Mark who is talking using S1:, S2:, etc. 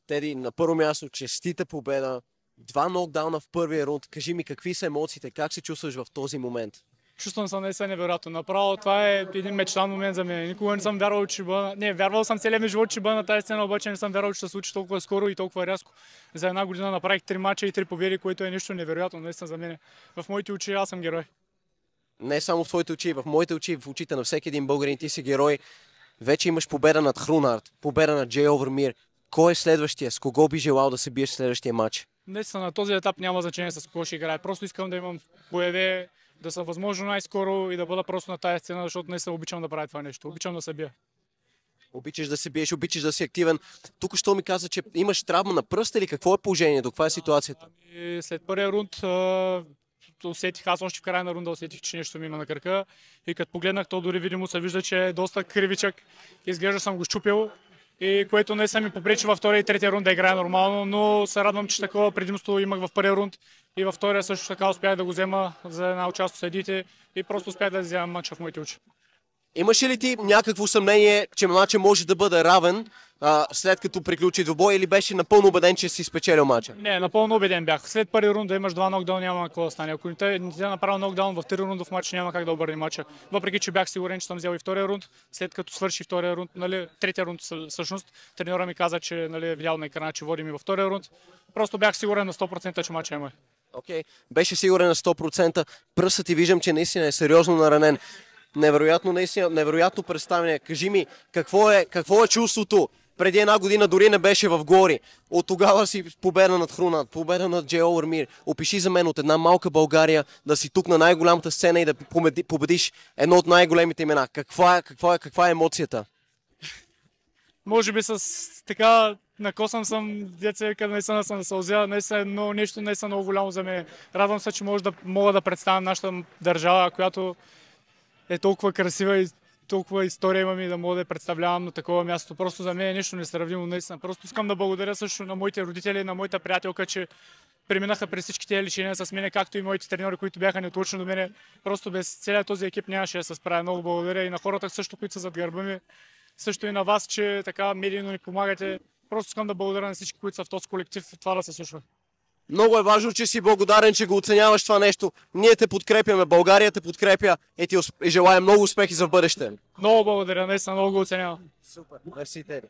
S1: Теди, на първо място, честита победа. 2 нокдауна в първия рунд. Кажи ми, какви са емоциите, как се чувстваш в този момент?
S2: Чувствам се наистина невероятно. Направо това е един мечтан момент за мен. Никога не съм вярвал, че бъда... Не, вярвал съм целия ми живот, че бъда на тази сцена, обаче не съм вярвал, че се случи толкова скоро и толкова рязко. За една година направих 3 мача и 3 победи, което е нещо невероятно наистина за мен. В моите очи аз съм герой.
S1: Не само в твоите очи, в моите очи, в очите на всеки един българин, ти си герой. Вече имаш победа над Хрунард, победа над Джей Овермир. Кой е следващия? С кого би желал да се биеш в следващия матч?
S2: Наистина на този етап няма значение с кого ще играе. Просто искам да имам боеве, да съм възможно най-скоро и да бъда просто на тази сцена, защото наистина обичам да правя това нещо. Обичам да се бия.
S1: Обичаш да се биеш, обичаш да си активен. Тук що ми каза, че имаш травма на пръста или какво е положението? Каква е ситуацията?
S2: И след първия рунд усетих, аз още в края на рунда усетих, че нещо ми има на кръка. И като погледнах, то дори видимо се вижда, че е доста кривичък. Изглежда съм го щупил. И което не са ми попречи във втория и третия рунд да играя нормално, но се радвам, че такова предимство имах в първия рунд и във втория също така успях да го взема за една част от съдиите и просто успях да взема матча в моите очи.
S1: Имаше ли ти някакво съмнение, че матчът може да бъде равен след като приключи двубой или беше напълно убеден, че си спечелил матча?
S2: Не, напълно убеден бях. След първи рунд да имаш 2 нокдаун няма какво да стане. Ако не те направил нокдаун в трети рундов матч, няма как да обърне матча. Въпреки че бях сигурен, че съм взел и втория рунд, след като свърши втория рунд, нали, третия рунд всъщност, треньора ми каза, че нали, е видял на екрана, че водим и във втория рунд. Просто бях сигурен на 100%, че матча е мой.
S1: Окей, беше сигурен на 100%. Пръстът ти виждам, че наистина е сериозно наранен. Невероятно, наистина, невероятно представяне. Кажи ми, какво е чувството? Преди една година дори не беше в гори. От тогава си победа над Хрунард, победа над Джей Овермир. Опиши за мен от една малка България да си тук на най-голямата сцена и да победиш едно от най-големите имена. Каква е емоцията?
S2: Може би с така накосан съм, деца, къде наистина съм сълзя, наистина нещо наистина много голямо за мен. Радвам се, че мога да представям нашата държава, която е толкова красива и толкова история имам и да мога да я представлявам на такова място. Просто за мен е нещо несравнимо наистина. Просто искам да благодаря също на моите родители, на моята приятелка, че преминаха през всички тези лишения с мене, както и моите треньори, които бяха неотлучни до мене. Просто без целият този екип нямаше да се справя. Много благодаря и на хората също, които са зад гърба ми. Също и на вас, че така медийно ни помагате. Просто искам да благодаря на всички, които са в този колектив, това да се случва.
S1: Много е важно, че си благодарен, че го оценяваш това нещо. Ние те подкрепяме, България те подкрепя и ти желая много успехи за бъдеще.
S2: Много благодаря, наистина много го оценявам.
S1: Супер, мерси Теди.